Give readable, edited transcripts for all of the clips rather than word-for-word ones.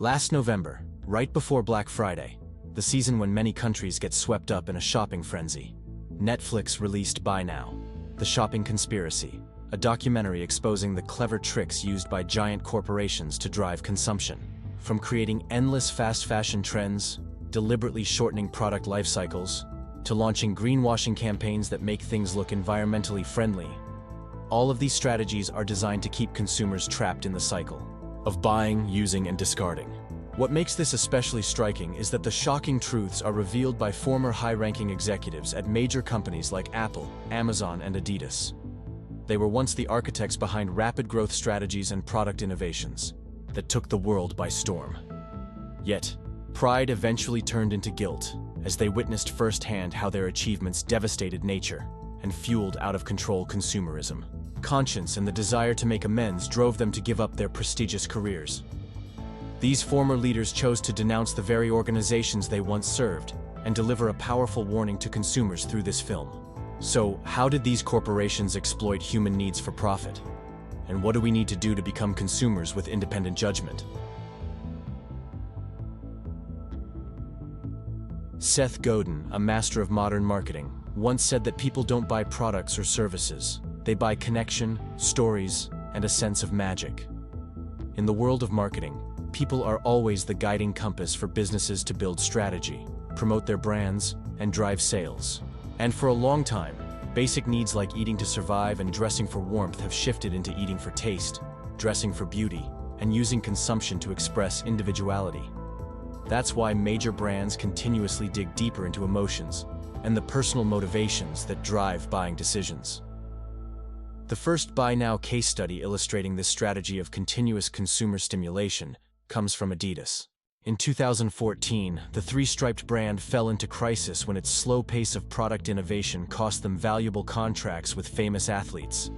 Last November, right before Black Friday, the season when many countries get swept up in a shopping frenzy, Netflix released Buy Now, The Shopping Conspiracy, a documentary exposing the clever tricks used by giant corporations to drive consumption. From creating endless fast fashion trends, deliberately shortening product life cycles, to launching greenwashing campaigns that make things look environmentally friendly, all of these strategies are designed to keep consumers trapped in the cycle of buying, using, and discarding. What makes this especially striking is that the shocking truths are revealed by former high-ranking executives at major companies like Apple, Amazon, and Adidas. They were once the architects behind rapid growth strategies and product innovations that took the world by storm. Yet, pride eventually turned into guilt as they witnessed firsthand how their achievements devastated nature and fueled out-of-control consumerism. Conscience and the desire to make amends drove them to give up their prestigious careers. These former leaders chose to denounce the very organizations they once served and deliver a powerful warning to consumers through this film. So, how did these corporations exploit human needs for profit? And what do we need to do to become consumers with independent judgment? Seth Godin, a master of modern marketing, once said that people don't buy products or services. They buy connection, stories, and a sense of magic. In the world of marketing, people are always the guiding compass for businesses to build strategy, promote their brands, and drive sales. And for a long time, basic needs like eating to survive and dressing for warmth have shifted into eating for taste, dressing for beauty, and using consumption to express individuality. That's why major brands continuously dig deeper into emotions and the personal motivations that drive buying decisions. The first Buy Now case study illustrating this strategy of continuous consumer stimulation comes from Adidas. In 2014, the three-striped brand fell into crisis when its slow pace of product innovation cost them valuable contracts with famous athletes.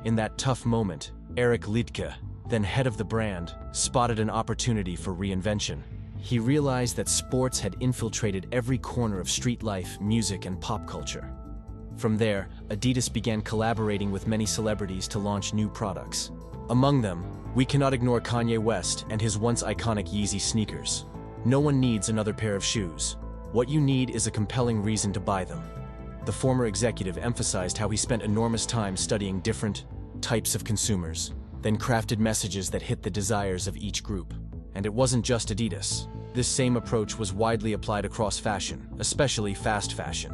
In that tough moment, Eric Liedtke, then head of the brand, spotted an opportunity for reinvention. He realized that sports had infiltrated every corner of street life, music, and pop culture. From there, Adidas began collaborating with many celebrities to launch new products. Among them, we cannot ignore Kanye West and his once iconic Yeezy sneakers. No one needs another pair of shoes. What you need is a compelling reason to buy them. The former executive emphasized how he spent enormous time studying different types of consumers, then crafted messages that hit the desires of each group. And it wasn't just Adidas. This same approach was widely applied across fashion, especially fast fashion.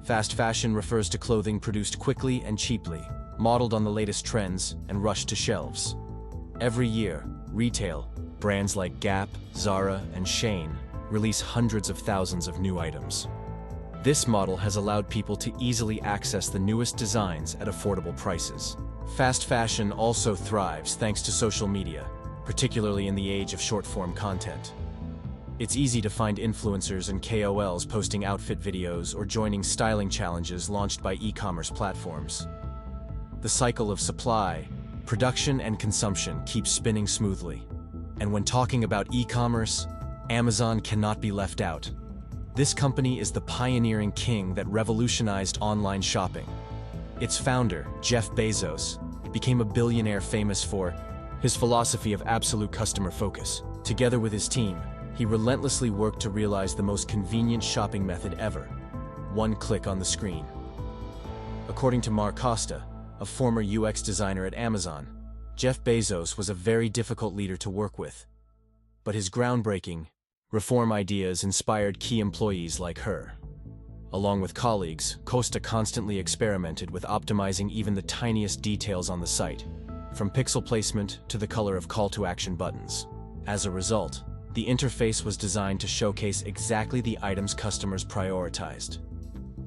Fast fashion refers to clothing produced quickly and cheaply, modeled on the latest trends, and rushed to shelves. Every year, retail, brands like Gap, Zara, and Shein release hundreds of thousands of new items. This model has allowed people to easily access the newest designs at affordable prices. Fast fashion also thrives thanks to social media, particularly in the age of short-form content. It's easy to find influencers and KOLs posting outfit videos or joining styling challenges launched by e-commerce platforms. The cycle of supply, production, and consumption keeps spinning smoothly. And when talking about e-commerce, Amazon cannot be left out. This company is the pioneering king that revolutionized online shopping. Its founder, Jeff Bezos, became a billionaire famous for his philosophy of absolute customer focus. Together with his team, he relentlessly worked to realize the most convenient shopping method ever: one click on the screen. According to Mar Costa, a former UX designer at Amazon, Jeff Bezos was a very difficult leader to work with. But his groundbreaking, reform ideas inspired key employees like her. Along with colleagues, Costa constantly experimented with optimizing even the tiniest details on the site, from pixel placement to the color of call-to-action buttons. As a result, the interface was designed to showcase exactly the items customers prioritized.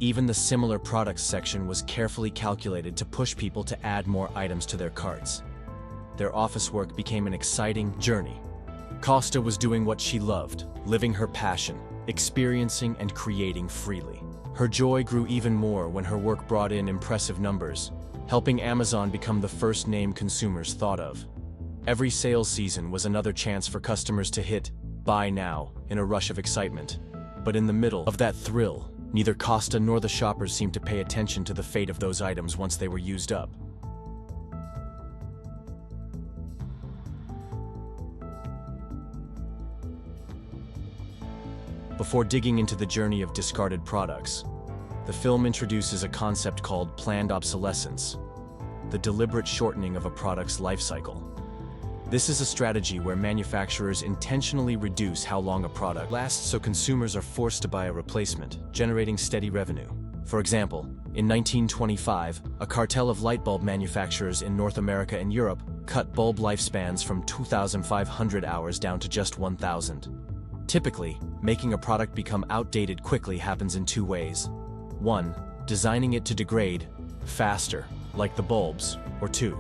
Even the similar products section was carefully calculated to push people to add more items to their carts. Their office work became an exciting journey. Costa was doing what she loved, living her passion, experiencing and creating freely. Her joy grew even more when her work brought in impressive numbers, helping Amazon become the first name consumers thought of. Every sales season was another chance for customers to hit Buy Now in a rush of excitement. But in the middle of that thrill, neither Costa nor the shoppers seemed to pay attention to the fate of those items once they were used up. Before digging into the journey of discarded products, the film introduces a concept called planned obsolescence, the deliberate shortening of a product's life cycle. This is a strategy where manufacturers intentionally reduce how long a product lasts so consumers are forced to buy a replacement, generating steady revenue. For example, in 1925, a cartel of light bulb manufacturers in North America and Europe cut bulb lifespans from 2,500 hours down to just 1,000. Typically, making a product become outdated quickly happens in two ways. 1. Designing it to degrade faster, like the bulbs, or 2.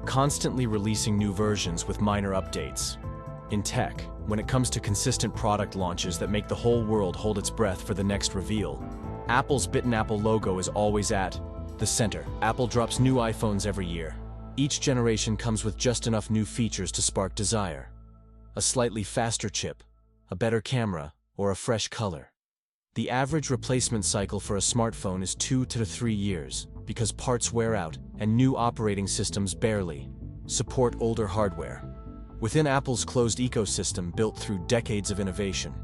Constantly releasing new versions with minor updates. In tech, when it comes to consistent product launches that make the whole world hold its breath for the next reveal, Apple's Bitten Apple logo is always at the center. Apple drops new iPhones every year. Each generation comes with just enough new features to spark desire. A slightly faster chip, a better camera, or a fresh color. The average replacement cycle for a smartphone is 2 to 3 years, because parts wear out and new operating systems barely support older hardware. Within Apple's closed ecosystem built through decades of innovation,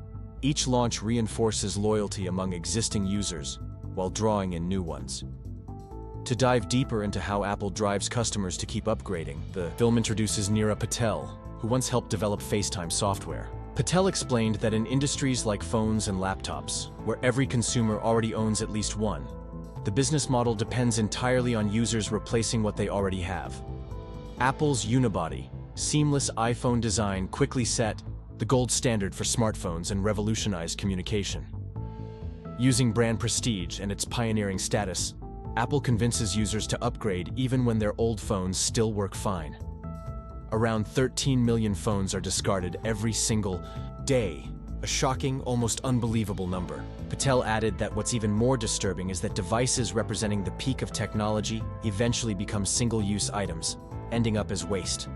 each launch reinforces loyalty among existing users while drawing in new ones. To dive deeper into how Apple drives customers to keep upgrading, the film introduces Neera Patel, who once helped develop FaceTime software. Patel explained that in industries like phones and laptops, where every consumer already owns at least one, the business model depends entirely on users replacing what they already have. Apple's unibody, seamless iPhone design quickly set the gold standard for smartphones and revolutionized communication. Using brand prestige and its pioneering status, Apple convinces users to upgrade even when their old phones still work fine. Around 13 million phones are discarded every single day, a shocking, almost unbelievable number. Patel added that what's even more disturbing is that devices representing the peak of technology eventually become single-use items, ending up as waste.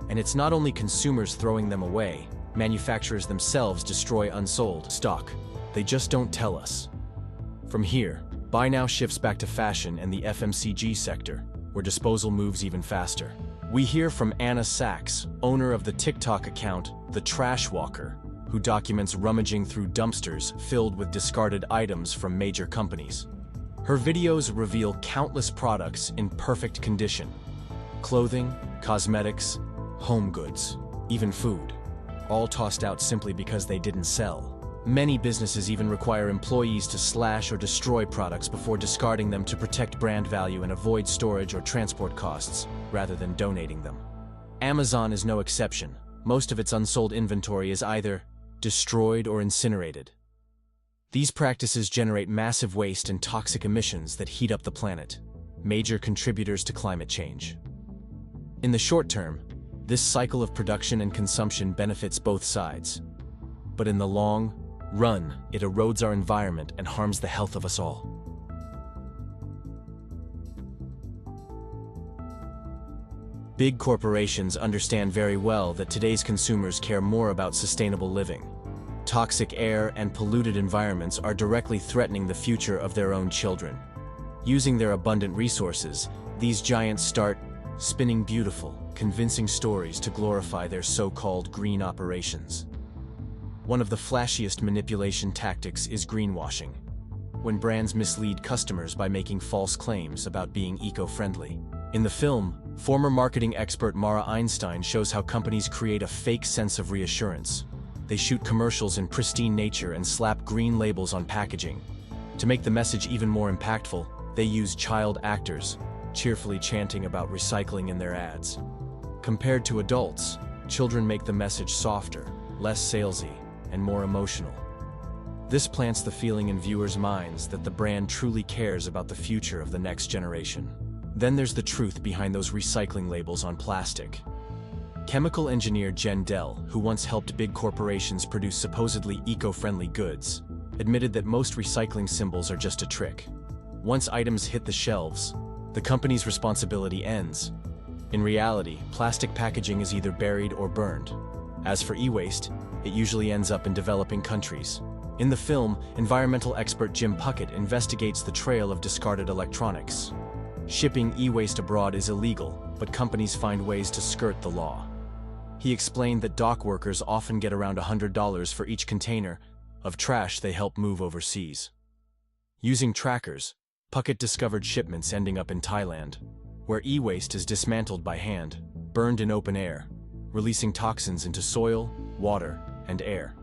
And it's not only consumers throwing them away, manufacturers themselves destroy unsold stock. They just don't tell us. From here, buy now shifts back to fashion and the FMCG sector, where disposal moves even faster. We hear from Anna Sachs, owner of the TikTok account, The Trash Walker, who documents rummaging through dumpsters filled with discarded items from major companies. Her videos reveal countless products in perfect condition. Clothing, cosmetics, home goods, even food, all tossed out simply because they didn't sell. Many businesses even require employees to slash or destroy products before discarding them to protect brand value and avoid storage or transport costs, rather than donating them. Amazon is no exception. Most of its unsold inventory is either destroyed or incinerated. These practices generate massive waste and toxic emissions that heat up the planet, major contributors to climate change. In the short term, this cycle of production and consumption benefits both sides. But in the long run, it erodes our environment and harms the health of us all. Big corporations understand very well that today's consumers care more about sustainable living. Toxic air and polluted environments are directly threatening the future of their own children. Using their abundant resources, these giants start spinning beautiful, convincing stories to glorify their so-called green operations. One of the flashiest manipulation tactics is greenwashing, when brands mislead customers by making false claims about being eco-friendly. In the film, former marketing expert Mara Einstein shows how companies create a fake sense of reassurance. They shoot commercials in pristine nature and slap green labels on packaging. To make the message even more impactful, they use child actors, cheerfully chanting about recycling in their ads. Compared to adults, children make the message softer, less salesy, and more emotional. This plants the feeling in viewers' minds that the brand truly cares about the future of the next generation. Then there's the truth behind those recycling labels on plastic. Chemical engineer Jen Dell, who once helped big corporations produce supposedly eco-friendly goods, admitted that most recycling symbols are just a trick. Once items hit the shelves, the company's responsibility ends. In reality, plastic packaging is either buried or burned. As for e-waste, it usually ends up in developing countries. In the film, environmental expert Jim Puckett investigates the trail of discarded electronics. Shipping e-waste abroad is illegal, but companies find ways to skirt the law. He explained that dock workers often get around $100 for each container, of trash they help move overseas. Using trackers, Phuket discovered shipments ending up in Thailand, where e-waste is dismantled by hand, burned in open air, releasing toxins into soil, water, and air.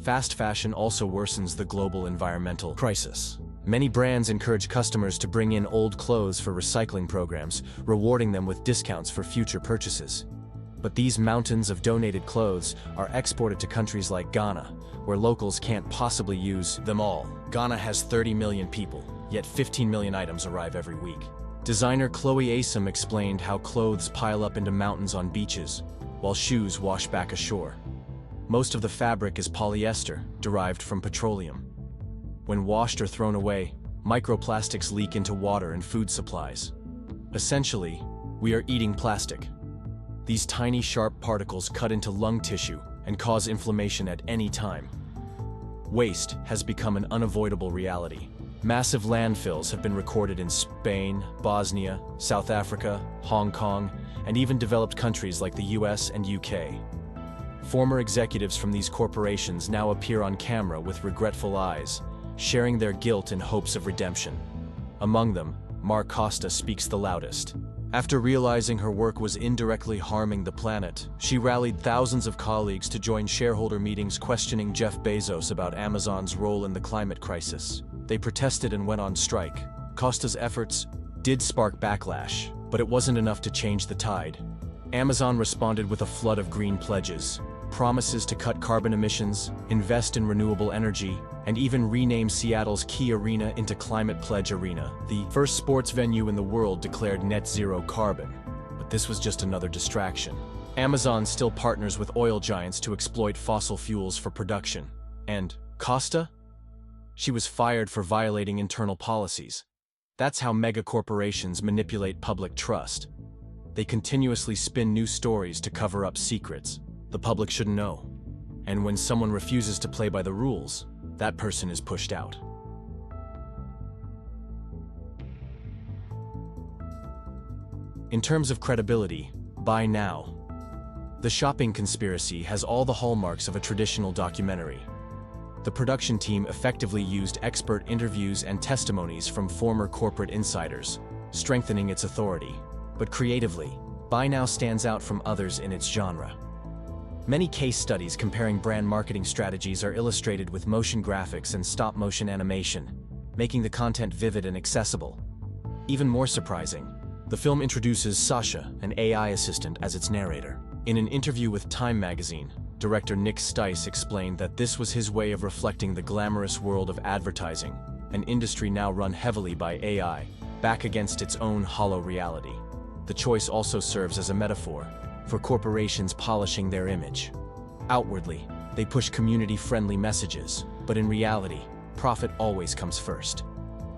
Fast fashion also worsens the global environmental crisis. Many brands encourage customers to bring in old clothes for recycling programs, rewarding them with discounts for future purchases. But these mountains of donated clothes are exported to countries like Ghana, where locals can't possibly use them all. Ghana has 30 million people, yet 15 million items arrive every week. Designer Chloe Asom explained how clothes pile up into mountains on beaches, while shoes wash back ashore. Most of the fabric is polyester, derived from petroleum. When washed or thrown away, microplastics leak into water and food supplies. Essentially, we are eating plastic. These tiny sharp particles cut into lung tissue and cause inflammation at any time. Waste has become an unavoidable reality. Massive landfills have been recorded in Spain, Bosnia, South Africa, Hong Kong, and even developed countries like the US and UK. Former executives from these corporations now appear on camera with regretful eyes, sharing their guilt in hopes of redemption. Among them, Mar Costa speaks the loudest. After realizing her work was indirectly harming the planet, she rallied thousands of colleagues to join shareholder meetings questioning Jeff Bezos about Amazon's role in the climate crisis. They protested and went on strike. Costa's efforts did spark backlash, but it wasn't enough to change the tide. Amazon responded with a flood of green pledges, promises to cut carbon emissions, invest in renewable energy, and even rename Seattle's Key Arena into Climate Pledge Arena, the first sports venue in the world declared net zero carbon. But this was just another distraction. Amazon still partners with oil giants to exploit fossil fuels for production. And Costa? She was fired for violating internal policies. That's how megacorporations manipulate public trust. They continuously spin new stories to cover up secrets the public shouldn't know. And when someone refuses to play by the rules, that person is pushed out. In terms of credibility, buy now. The Shopping Conspiracy has all the hallmarks of a traditional documentary. The production team effectively used expert interviews and testimonies from former corporate insiders, strengthening its authority. But creatively, Buy Now stands out from others in its genre. Many case studies comparing brand marketing strategies are illustrated with motion graphics and stop-motion animation, making the content vivid and accessible. Even more surprising, the film introduces Sasha, an AI assistant, as its narrator. In an interview with Time magazine, director Nick Stice explained that this was his way of reflecting the glamorous world of advertising, an industry now run heavily by AI, back against its own hollow reality. The choice also serves as a metaphor for corporations polishing their image. Outwardly, they push community-friendly messages, but in reality, profit always comes first.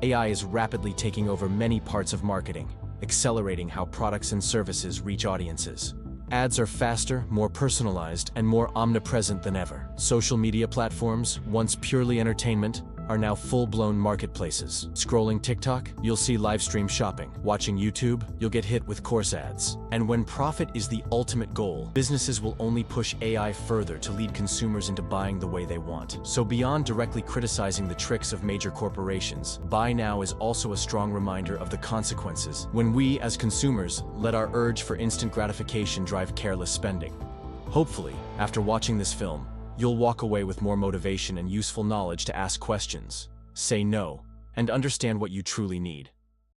AI is rapidly taking over many parts of marketing, accelerating how products and services reach audiences. Ads are faster, more personalized, and more omnipresent than ever. Social media platforms, once purely entertainment, are now full-blown marketplaces. Scrolling TikTok, you'll see live stream shopping. Watching YouTube, you'll get hit with course ads. And when profit is the ultimate goal, businesses will only push AI further to lead consumers into buying the way they want. So beyond directly criticizing the tricks of major corporations, Buy Now is also a strong reminder of the consequences when we, as consumers, let our urge for instant gratification drive careless spending. Hopefully, after watching this film, you'll walk away with more motivation and useful knowledge to ask questions, say no, and understand what you truly need.